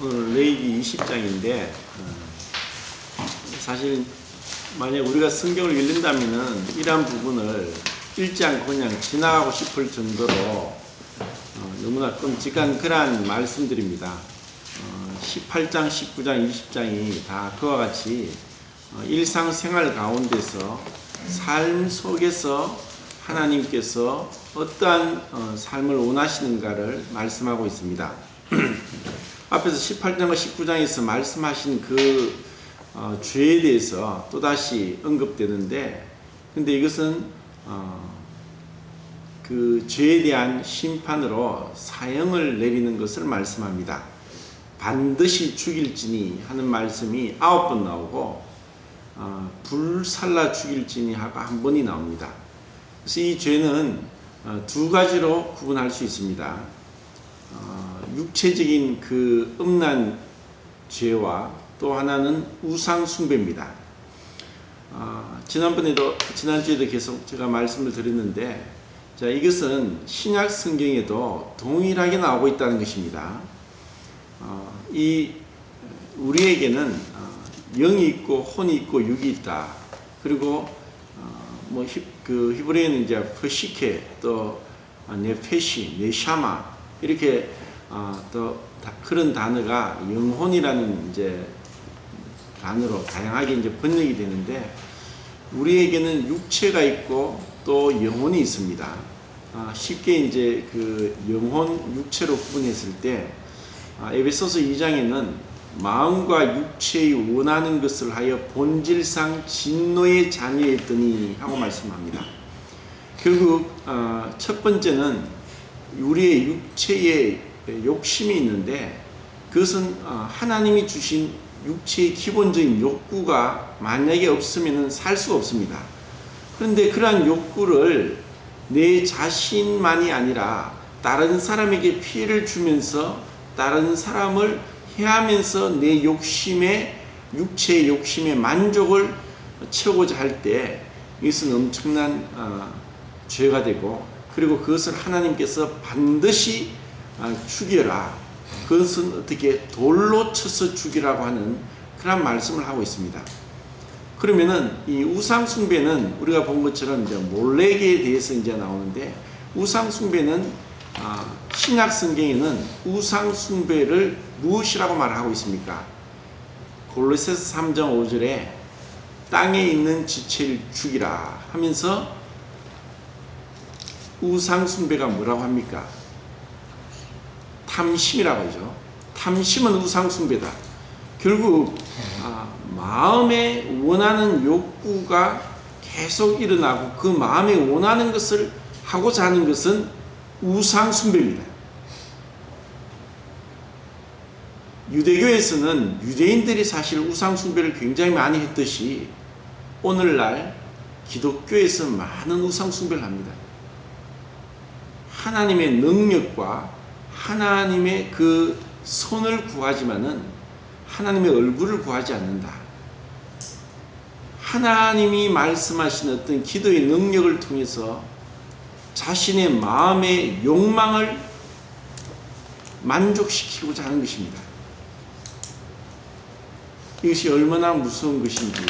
오늘 레위기 20장인데 사실 만약 우리가 성경을 읽는다면은 이러한 부분을 읽지 않고 그냥 지나가고 싶을 정도로 너무나 끔찍한 그러한 말씀들입니다. 18장, 19장, 20장이 다 그와 같이 일상생활 가운데서 삶 속에서 하나님께서 어떠한 삶을 원하시는가를 말씀하고 있습니다. 앞에서 18장과 19장에서 말씀하신 그 죄에 대해서 또다시 언급되는데, 근데 이것은 그 죄에 대한 심판으로 사형을 내리는 것을 말씀합니다. 반드시 죽일지니 하는 말씀이 9번 나오고 불살라 죽일지니 하가 한 번이 나옵니다. 그래서 이 죄는 두 가지로 구분할 수 있습니다. 육체적인 그 음란 죄와 또 하나는 우상 숭배입니다. 지난주에도 계속 제가 말씀을 드렸는데, 자, 이것은 신약 성경에도 동일하게 나오고 있다는 것입니다. 우리에게는 영이 있고 혼이 있고 육이 있다. 그리고 히브리어는 이제 프시케, 또 네페시, 네샤마 이렇게 또 그런 단어가 영혼이라는 이제 단어로 다양하게 이제 번역이 되는데, 우리에게는 육체가 있고 또 영혼이 있습니다. 쉽게 이제 그 영혼, 육체로 구분했을 때 에베소서 2장에는 마음과 육체의 원하는 것을 하여 본질상 진노의 자녀였더니 하고 말씀합니다. 결국 첫 번째는 우리의 육체에 욕심이 있는데, 그것은 하나님이 주신 육체의 기본적인 욕구가 만약에 없으면 살 수 없습니다. 그런데 그러한 욕구를 내 자신만이 아니라 다른 사람에게 피해를 주면서 다른 사람을 해하면서 내 육체의 욕심의 만족을 채우고자 할 때 이것은 엄청난 죄가 되고, 그리고 그것을 하나님께서 반드시 죽여라, 그것은 어떻게 돌로 쳐서 죽이라고 하는 그런 말씀을 하고 있습니다. 그러면은 이 우상 숭배는 우리가 본 것처럼 이제 몰렉에 대해서 이제 나오는데, 우상 숭배는 신약 성경에는 우상 숭배를 무엇이라고 말하고 있습니까? 골로새서 3장 5절에 땅에 있는 지체를 죽이라 하면서 우상 숭배가 뭐라고 합니까? 탐심이라고 하죠. 탐심은 우상 숭배다. 결국 마음에 원하는 욕구가 계속 일어나고 그 마음에 원하는 것을 하고자 하는 것은 우상 숭배입니다. 유대교에서는 유대인들이 사실 우상 숭배를 굉장히 많이 했듯이 오늘날 기독교에서 많은 우상 숭배를 합니다. 하나님의 능력과 하나님의 그 손을 구하지만은 하나님의 얼굴을 구하지 않는다. 하나님이 말씀하신 어떤 기도의 능력을 통해서 자신의 마음의 욕망을 만족시키고자 하는 것입니다. 이것이 얼마나 무서운 것인지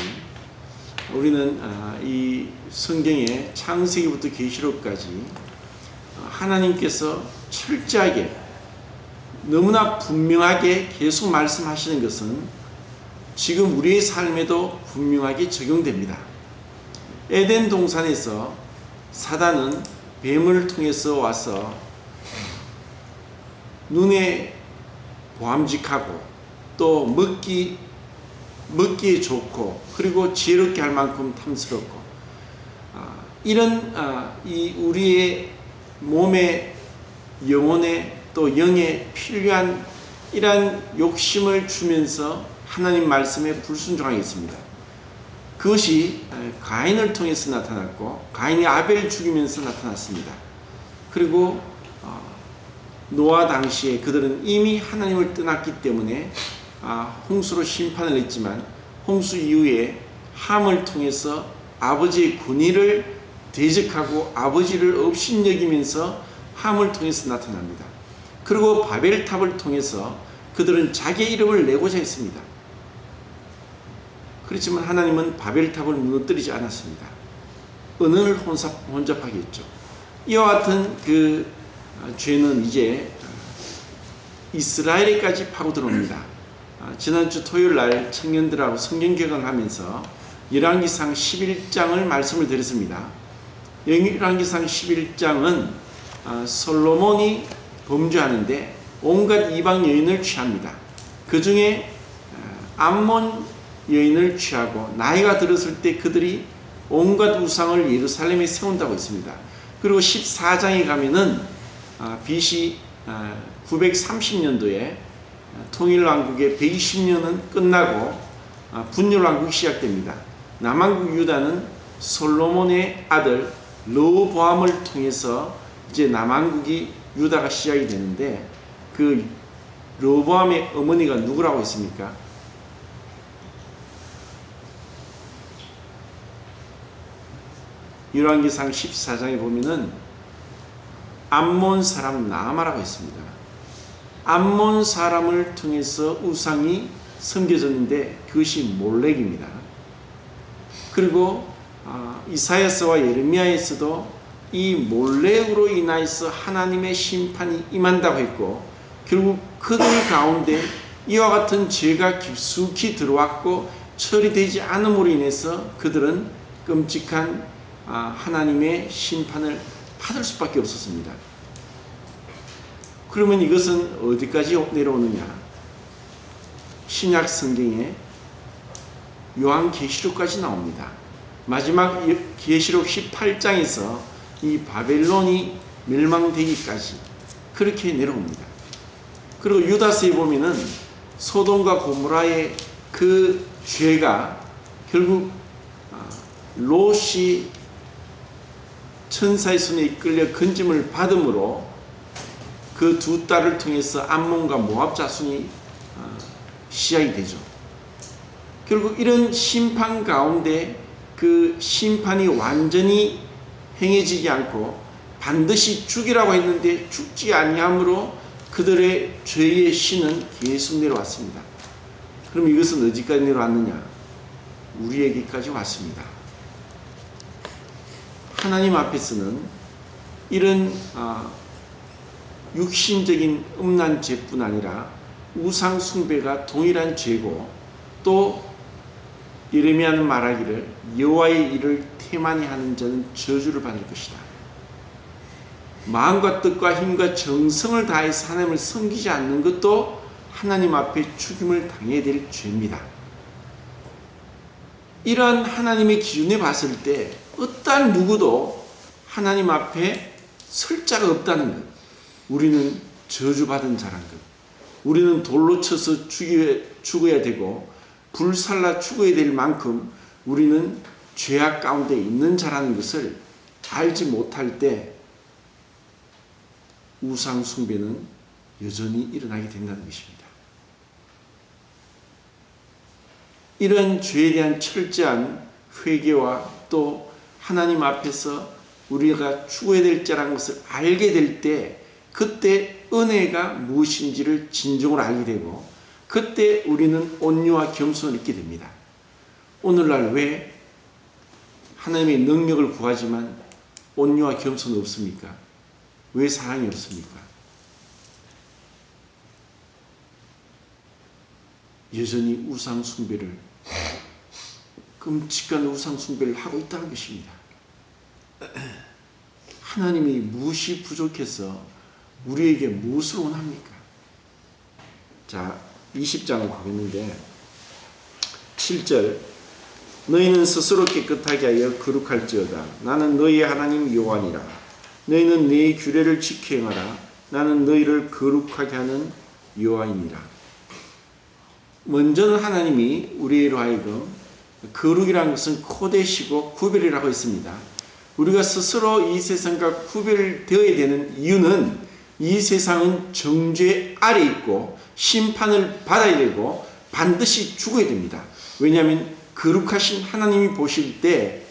우리는 이 성경의 창세기부터 계시록까지 하나님께서 철저하게 너무나 분명하게 계속 말씀하시는 것은 지금 우리의 삶에도 분명하게 적용됩니다. 에덴 동산에서 사단은 뱀을 통해서 와서 눈에 보암직하고 또 먹기에 좋고 그리고 지혜롭게 할 만큼 탐스럽고 이런 우리의 몸에 영혼에 또 영에 필요한 이러한 욕심을 주면서 하나님 말씀에 불순종하게 했습니다. 그것이 가인을 통해서 나타났고, 가인이 아벨을 죽이면서 나타났습니다. 그리고 노아 당시에 그들은 이미 하나님을 떠났기 때문에 홍수로 심판을 했지만, 홍수 이후에 함을 통해서 아버지의 권위를 대적하고 아버지를 업신여기면서 함을 통해서 나타납니다. 그리고 바벨탑을 통해서 그들은 자기의 이름을 내고자 했습니다. 그렇지만 하나님은 바벨탑을 무너뜨리지 않았습니다. 은은을 혼잡하게 했죠. 이와 같은 그 죄는 이제 이스라엘에까지 파고들어옵니다. 지난주 토요일 날 청년들하고 성경 개강을 하면서 열왕기상 11장을 말씀을 드렸습니다. 열왕기상 11장은 솔로몬이 범죄하는데 온갖 이방 여인을 취합니다. 그 중에 암몬 여인을 취하고 나이가 들었을 때 그들이 온갖 우상을 예루살렘에 세운다고 했습니다. 그리고 14장에 가면은 BC 930년도에 통일왕국의 120년은 끝나고 분열왕국이 시작됩니다. 남왕국 유다는 솔로몬의 아들 르호보암을 통해서 이제 남왕국이 유다가 시작이 되는데, 그 르호보암의 어머니가 누구라고 했습니까? 열왕기상 14장에 보면은 암몬 사람 나아마라고 했습니다. 암몬 사람을 통해서 우상이 섬겨졌는데 그것이 몰렉입니다. 그리고 이사야서와 예레미야에서도 이 몰렉으로 인하여서 하나님의 심판이 임한다고 했고, 결국 그들 가운데 이와 같은 죄가 깊숙이 들어왔고 처리되지 않음으로 인해서 그들은 끔찍한 하나님의 심판을 받을 수밖에 없었습니다. 그러면 이것은 어디까지 내려오느냐? 신약 성경에 요한계시록까지 나옵니다. 마지막 계시록 18장에서 이 바벨론이 멸망되기까지 그렇게 내려옵니다. 그리고 유다서에 보면은 소돔과 고모라의 그 죄가 결국 롯이 천사의 손에 이끌려 건짐을 받음으로 그 두 딸을 통해서 암몬과 모압 자손이 시작이 되죠. 결국 이런 심판 가운데 그 심판이 완전히 행해지지 않고 반드시 죽이라고 했는데 죽지 아니함으로 그들의 죄의 신은 계속 내려왔습니다. 그럼 이것은 어디까지 내려왔느냐? 우리에게까지 왔습니다. 하나님 앞에서는 이런 육신적인 음란 죄뿐 아니라 우상 숭배가 동일한 죄고, 또 예레미야는 말하기를 여호와의 일을 태만히 하는 자는 저주를 받을 것이다. 마음과 뜻과 힘과 정성을 다해서 하나님을 섬기지 않는 것도 하나님 앞에 죽임을 당해야 될 죄입니다. 이러한 하나님의 기준에 봤을 때 어떠한 누구도 하나님 앞에 설 자가 없다는 것, 우리는 저주받은 자란 것, 우리는 돌로 쳐서 죽어야 되고 불살라 죽어야 될 만큼 우리는 죄악 가운데 있는 자라는 것을 알지 못할 때 우상 숭배는 여전히 일어나게 된다는 것입니다. 이런 죄에 대한 철저한 회개와 또 하나님 앞에서 우리가 죽어야 될 자라는 것을 알게 될 때, 그때 은혜가 무엇인지를 진정으로 알게 되고, 그때 우리는 온유와 겸손을 잊게 됩니다. 오늘날 왜 하나님의 능력을 구하지만 온유와 겸손은 없습니까? 왜 사랑이 없습니까? 여전히 우상 숭배를, 끔찍한 우상 숭배를 하고 있다는 것입니다. 하나님이 무엇이 부족해서 우리에게 무엇을 원합니까? 자, 20장을 보겠는데 7절, 너희는 스스로 깨끗하게 하여 거룩할지어다. 나는 너희의 하나님 여호와니라. 너희는 내 규례를 지켜 행하라. 나는 너희를 거룩하게 하는 여호와이니라. 먼저는 하나님이 우리로 하여금 거룩이라는 것은 코데시고 구별이라고 했습니다. 우리가 스스로 이 세상과 구별되어야 되는 이유는 이 세상은 정죄 아래 있고 심판을 받아야 되고 반드시 죽어야 됩니다. 왜냐하면 거룩하신 하나님이 보실 때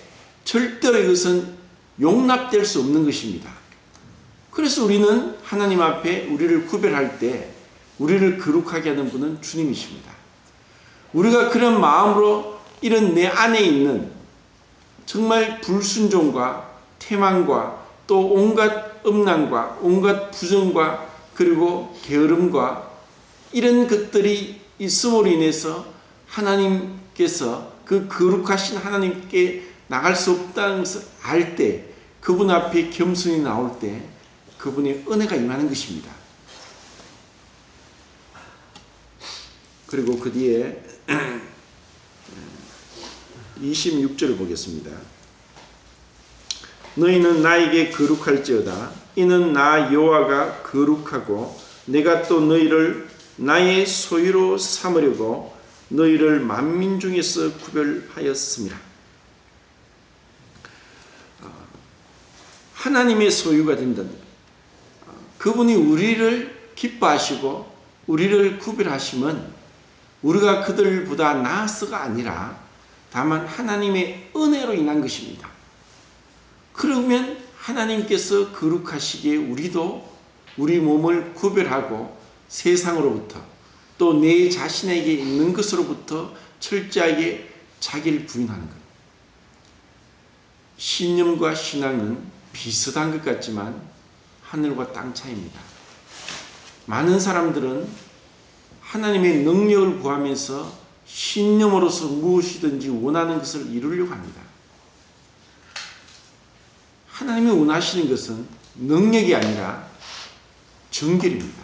절대로 이것은 용납될 수 없는 것입니다. 그래서 우리는 하나님 앞에 우리를 구별할 때 우리를 거룩하게 하는 분은 주님이십니다. 우리가 그런 마음으로 이런 내 안에 있는 정말 불순종과 태만과 또 온갖 음란과 온갖 부정과 그리고 게으름과 이런 것들이 있음으로 인해서 하나님께서 그 거룩하신 하나님께 나갈 수 없다는 것을 알 때, 그분 앞에 겸손히 나올 때 그분의 은혜가 임하는 것입니다. 그리고 그 뒤에 26절을 보겠습니다. 너희는 나에게 거룩할지어다. 이는 나 여호와가 거룩하고 내가 또 너희를 나의 소유로 삼으려고 너희를 만민 중에서 구별하였습니다. 하나님의 소유가 된다는 것. 그분이 우리를 기뻐하시고 우리를 구별하시면 우리가 그들보다 나아서가 아니라 다만 하나님의 은혜로 인한 것입니다. 그러면 하나님께서 거룩하시기에 우리도 우리 몸을 구별하고 세상으로부터 또 내 자신에게 있는 것으로부터 철저하게 자기를 부인하는 것. 신념과 신앙은 비슷한 것 같지만 하늘과 땅 차이입니다. 많은 사람들은 하나님의 능력을 구하면서 신념으로서 무엇이든지 원하는 것을 이루려고 합니다. 하나님이 원하시는 것은 능력이 아니라 정결입니다.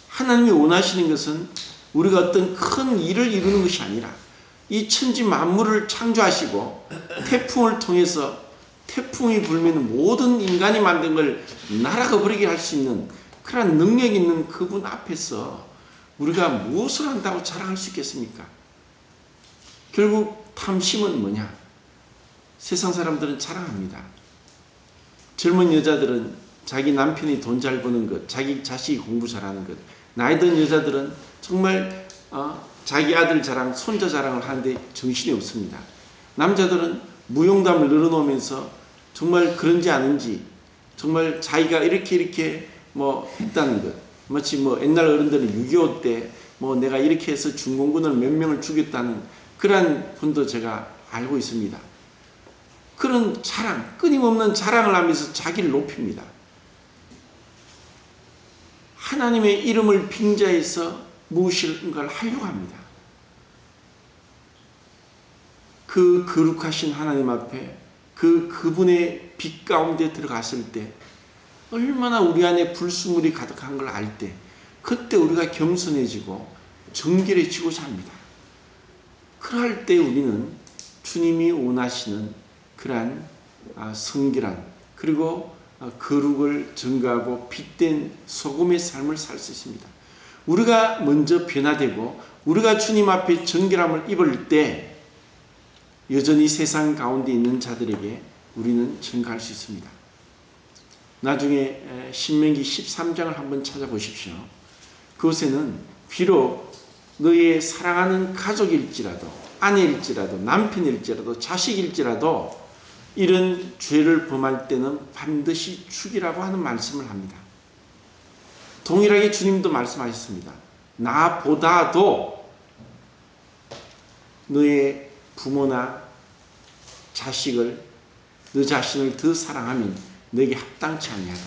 하나님이 원하시는 것은 우리가 어떤 큰 일을 이루는 것이 아니라 이 천지 만물을 창조하시고 태풍을 통해서 태풍이 불면 모든 인간이 만든 걸 날아가 버리게 할 수 있는 그런 능력 있는 그분 앞에서 우리가 무엇을 한다고 자랑할 수 있겠습니까? 결국 탐심은 뭐냐? 세상 사람들은 자랑합니다. 젊은 여자들은 자기 남편이 돈 잘 버는 것, 자기 자식이 공부 잘하는 것, 나이 든 여자들은 정말 자기 아들 자랑, 손자 자랑을 하는데 정신이 없습니다. 남자들은 무용담을 늘어놓으면서 정말 그런지 아닌지 정말 자기가 이렇게 뭐 했다는 것, 마치 뭐 옛날 어른들은 6.25 때 뭐 내가 이렇게 해서 중공군을 몇 명을 죽였다는 그런 분도 제가 알고 있습니다. 그런 자랑, 끊임없는 자랑을 하면서 자기를 높입니다. 하나님의 이름을 빙자해서 무엇인가를 하려고 합니다. 그 거룩하신 하나님 앞에 그분의 빛 가운데 들어갔을 때 얼마나 우리 안에 불순물이 가득한 걸 알 때 그때 우리가 겸손해지고 정결해지고자 합니다. 그럴 때 우리는 주님이 원하시는 그러한 성결한 그리고 거룩을 증거하고 빛된 소금의 삶을 살 수 있습니다. 우리가 먼저 변화되고 우리가 주님 앞에 정결함을 입을 때 여전히 세상 가운데 있는 자들에게 우리는 증거할 수 있습니다. 나중에 신명기 13장을 한번 찾아보십시오. 그것에는 비록 너의 사랑하는 가족일지라도 아내일지라도 남편일지라도 자식일지라도 이런 죄를 범할 때는 반드시 죽이라고 하는 말씀을 합니다. 동일하게 주님도 말씀하셨습니다. 나보다도 너의 부모나 자식을 너 자신을 더 사랑하면 너에게 합당치 아니하다.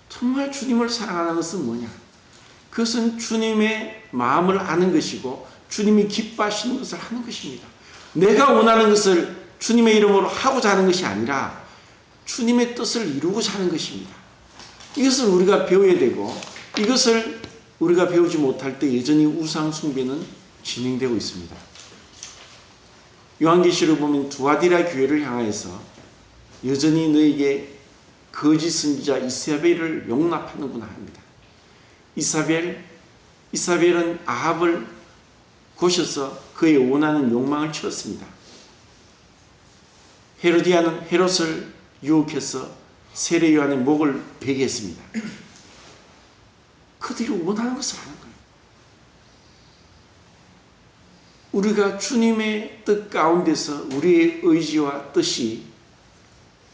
정말 주님을 사랑하는 것은 뭐냐? 그것은 주님의 마음을 아는 것이고 주님이 기뻐하시는 것을 하는 것입니다. 내가 원하는 것을 주님의 이름으로 하고자 하는 것이 아니라 주님의 뜻을 이루고자 하는 것입니다. 이것을 우리가 배워야 되고 이것을 우리가 배우지 못할 때 여전히 우상 숭배는 진행되고 있습니다. 요한계시록 보면 두아디라 교회를 향하여서 여전히 너에게 거짓 선지자 이사벨을 용납하는구나 합니다. 이사벨은 아합을 고셔서 그의 원하는 욕망을 채웠습니다. 헤로디아는 헤롯을 유혹해서 세례 요한의 목을 베게 했습니다. 그들이 원하는 것을 하는 거예요. 우리가 주님의 뜻 가운데서 우리의 의지와 뜻이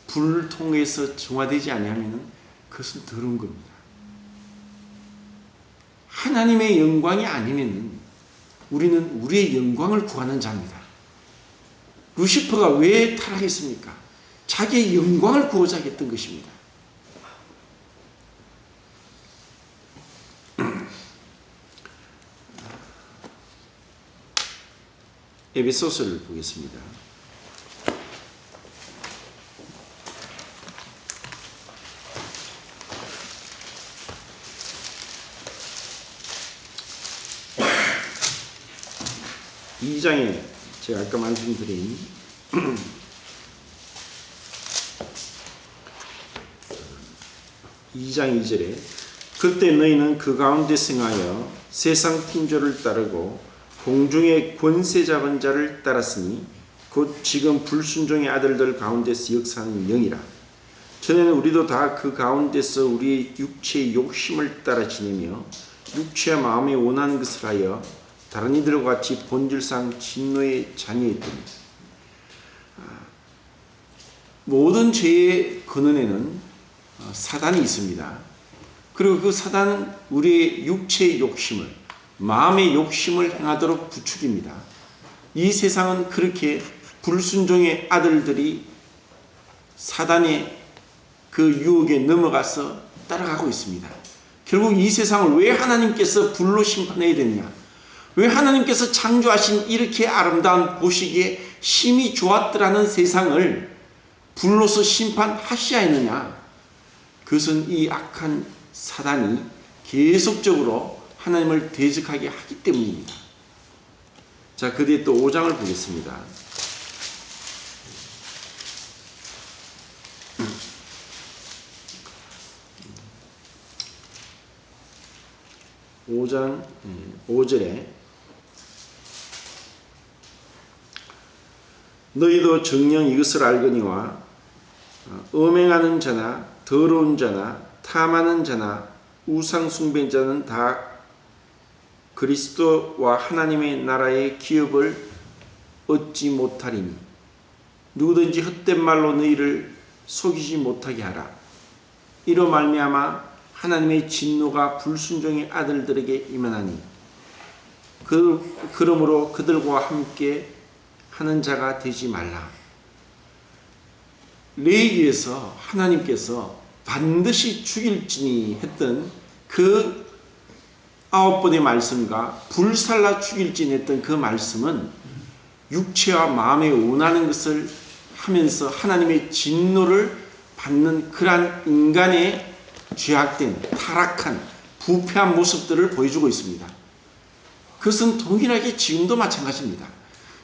불을 통해서 정화되지 아니하면 그것은 더러운 겁니다. 하나님의 영광이 아니면 우리는 우리의 영광을 구하는 자입니다. 루시퍼가 왜 타락했습니까? 자기의 영광을 구하자 했던 것입니다. 에베소서를 보겠습니다. 이 장에 제가 아까 말씀드린 2장 2절에 그때 너희는 그 가운데 승하여 세상 풍조를 따르고 공중의 권세 잡은 자를 따랐으니 곧 지금 불순종의 아들들 가운데서 역사하는 영이라. 전에는 우리도 다 그 가운데서 우리의 육체의 욕심을 따라 지내며 육체와 마음에 원하는 것을 하여 다른 이들과 같이 본질상 진노의 자녀였더니 모든 죄의 근원에는 사단이 있습니다. 그리고 그 사단은 우리의 육체의 욕심을, 마음의 욕심을 행하도록 부추깁니다. 이 세상은 그렇게 불순종의 아들들이 사단의 그 유혹에 넘어가서 따라가고 있습니다. 결국 이 세상을 왜 하나님께서 불로 심판해야 되느냐? 왜 하나님께서 창조하신 이렇게 아름다운 보시기에 심히 좋았더라는 세상을 불로서 심판하셔야 했느냐? 그것은 이 악한 사단이 계속적으로 하나님을 대적하게 하기 때문입니다. 자, 그 뒤에 또 5장을 보겠습니다. 5장 5절에 너희도 정녕 이것을 알거니와 음행하는 자나 더러운 자나 탐하는 자나 우상 숭배한 자는 다 그리스도와 하나님의 나라의 기업을 얻지 못하리니 누구든지 헛된 말로 너희를 속이지 못하게 하라. 이로 말미암아 하나님의 진노가 불순종의 아들들에게 임하나니 그러므로 그들과 함께 하는 자가 되지 말라. 레위기에서 하나님께서 반드시 죽일지니 했던 그 9번의 말씀과 불살라 죽일지니 했던 그 말씀은 육체와 마음에 원하는 것을 하면서 하나님의 진노를 받는 그러한 인간의 죄악된 타락한 부패한 모습들을 보여주고 있습니다. 그것은 동일하게 지금도 마찬가지입니다.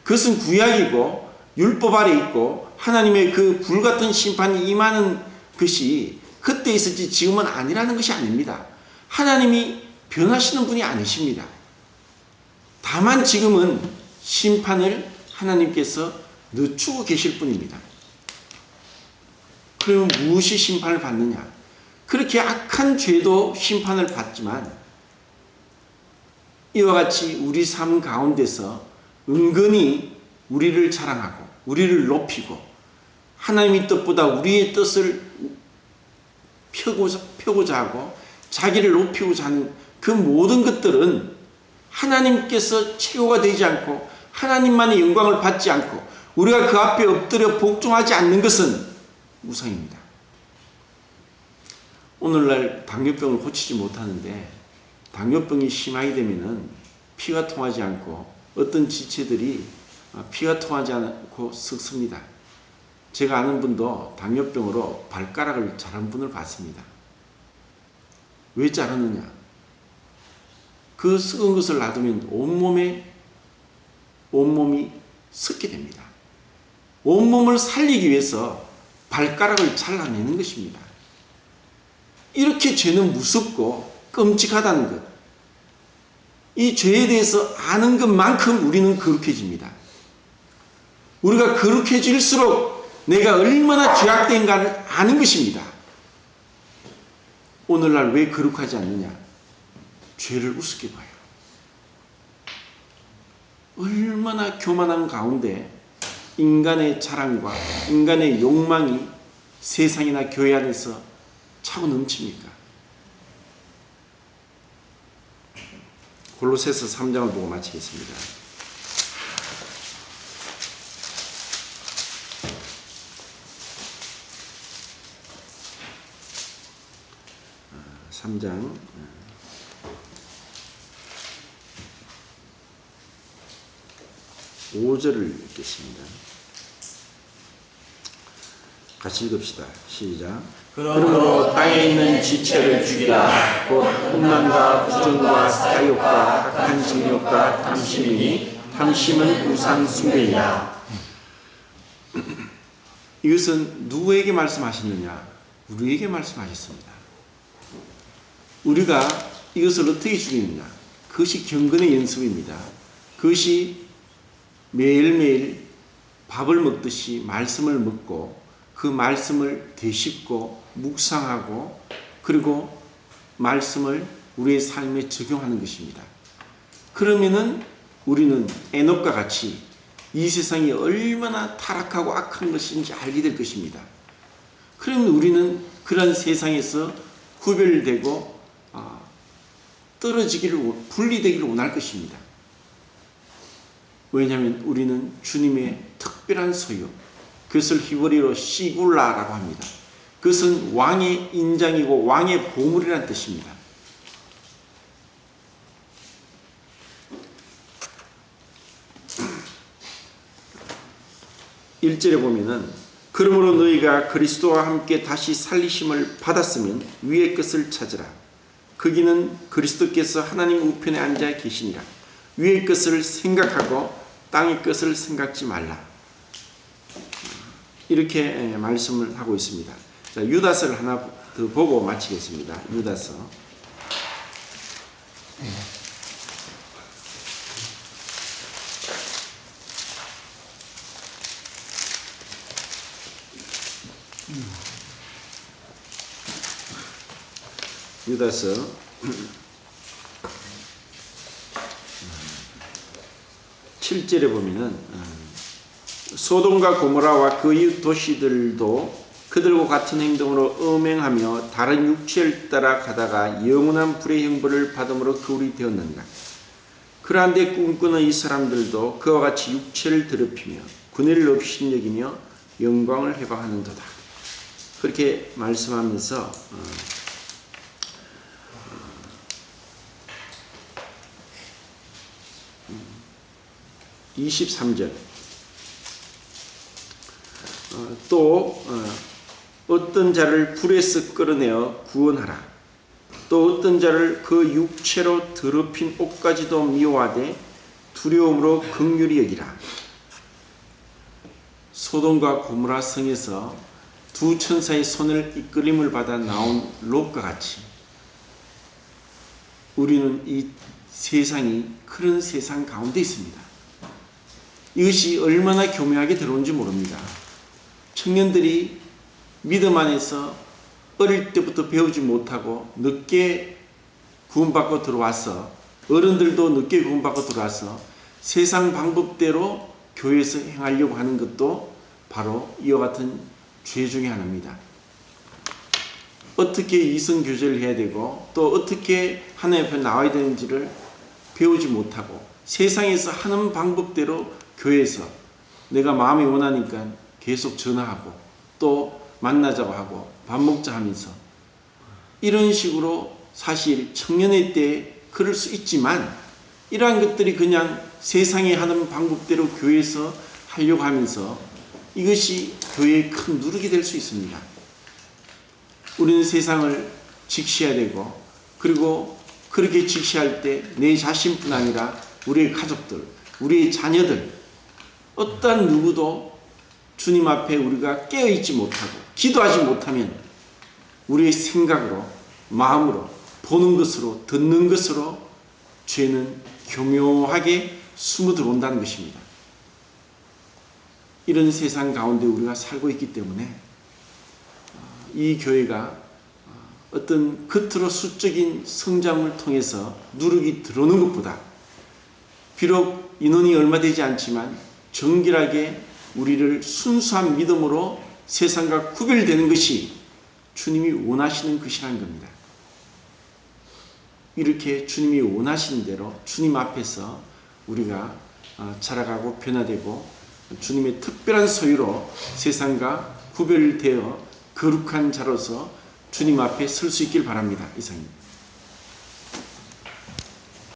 그것은 구약이고 율법 아래 있고 하나님의 그 불같은 심판이 임하는 것이 그때 있었지 지금은 아니라는 것이 아닙니다. 하나님이 변하시는 분이 아니십니다. 다만 지금은 심판을 하나님께서 늦추고 계실 뿐입니다. 그러면 무엇이 심판을 받느냐? 그렇게 악한 죄도 심판을 받지만 이와 같이 우리 삶 가운데서 은근히 우리를 자랑하고 우리를 높이고 하나님의 뜻보다 우리의 뜻을 펴고자 하고 자기를 높이고자 하는 그 모든 것들은 하나님께서 최고가 되지 않고 하나님만의 영광을 받지 않고 우리가 그 앞에 엎드려 복종하지 않는 것은 우상입니다. 오늘날 당뇨병을 고치지 못하는데 당뇨병이 심하게 되면은 피가 통하지 않고 어떤 지체들이 피가 통하지 않고 썩습니다. 제가 아는 분도 당뇨병으로 발가락을 자른 분을 봤습니다. 왜 자르느냐? 그 썩은 것을 놔두면 온몸이 썩게 됩니다. 온몸을 살리기 위해서 발가락을 잘라내는 것입니다. 이렇게 죄는 무섭고 끔찍하다는 것. 이 죄에 대해서 아는 것만큼 우리는 거룩해집니다. 우리가 거룩해질수록 내가 얼마나 죄악된가를 아는 것입니다. 오늘날 왜 거룩하지 않느냐? 죄를 우습게 봐요. 얼마나 교만한 가운데 인간의 자랑과 인간의 욕망이 세상이나 교회 안에서 차고 넘칩니까? 골로새서 3장을 보고 마치겠습니다. 3장 5절을 읽겠습니다. 같이 읽읍시다. 시작. 그러므로 땅에 있는 지체를 죽이라. 곧 음란과 부정과 사욕과 악한 정욕과 탐심이니 탐심은 우상 숭배이라. 이것은 누구에게 말씀하셨느냐? 우리에게 말씀하셨습니다. 우리가 이것을 어떻게 죽이느냐? 그것이 경건의 연습입니다. 그것이 매일매일 밥을 먹듯이 말씀을 먹고 그 말씀을 되씹고 묵상하고 그리고 말씀을 우리의 삶에 적용하는 것입니다. 그러면은 우리는 에녹과 같이 이 세상이 얼마나 타락하고 악한 것인지 알게 될 것입니다. 그러면 우리는 그런 세상에서 구별되고 분리되기를 원할 것입니다. 왜냐하면 우리는 주님의 특별한 소유, 그것을 히브리어로 시굴라라고 합니다. 그것은 왕의 인장이고 왕의 보물이라는 뜻입니다. (1절에) 보면은 그러므로 너희가 그리스도와 함께 다시 살리심을 받았으면 위의 것을 찾으라. 거기는 그리스도께서 하나님 우편에 앉아 계시니라. 위의 것을 생각하고 땅의 것을 생각지 말라. 이렇게 말씀을 하고 있습니다. 자, 유다서를 하나 더 보고 마치겠습니다. 유다서. 유다서 7절에 보면은 소돔과 고모라와 그 이웃 도시들도 그들과 같은 행동으로 음행하며 다른 육체를 따라 가다가 영원한 불의 형벌을 받음으로 거울이 되었느니라. 그러한데 꿈꾸는 이 사람들도 그와 같이 육체를 더럽히며 군의를 없인 여기며 영광을 회방하는도다. 그렇게 말씀하면서 23절 또 어떤 자를 불에서 끌어내어 구원하라. 또 어떤 자를 그 육체로 더럽힌 옷까지도 미워하되 두려움으로 긍휼히 여기라. 소돔과 고모라 성에서 두 천사의 손을 이끌림을 받아 나온 롯과 같이 우리는 이 세상이 그런 세상 가운데 있습니다. 이것이 얼마나 교묘하게 들어온지 모릅니다. 청년들이 믿음 안에서 어릴 때부터 배우지 못하고 늦게 구원받고 들어와서 어른들도 늦게 구원받고 들어와서 세상 방법대로 교회에서 행하려고 하는 것도 바로 이와 같은 죄 중에 하나입니다. 어떻게 이성교제를 해야 되고 또 어떻게 하나님 앞에 나와야 되는지를 배우지 못하고 세상에서 하는 방법대로 교회에서 내가 마음이 원하니까 계속 전화하고 또 만나자고 하고 밥 먹자 하면서 이런 식으로 사실 청년의 때에 그럴 수 있지만 이러한 것들이 그냥 세상에 하는 방법대로 교회에서 하려고 하면서 이것이 교회의 큰 누룩이 될 수 있습니다. 우리는 세상을 직시해야 되고 그리고 그렇게 직시할 때 내 자신뿐 아니라 우리의 가족들, 우리의 자녀들 어떤 누구도 주님 앞에 우리가 깨어있지 못하고 기도하지 못하면 우리의 생각으로 마음으로 보는 것으로 듣는 것으로 죄는 교묘하게 숨어 들어온다는 것입니다. 이런 세상 가운데 우리가 살고 있기 때문에 이 교회가 어떤 겉으로 수적인 성장을 통해서 누룩이 들어오는 것보다 비록 인원이 얼마 되지 않지만 정결하게 우리를 순수한 믿음으로 세상과 구별되는 것이 주님이 원하시는 것이라는 겁니다. 이렇게 주님이 원하신 대로 주님 앞에서 우리가 자라가고 변화되고 주님의 특별한 소유로 세상과 구별되어 거룩한 자로서 주님 앞에 설 수 있길 바랍니다. 이상입니다.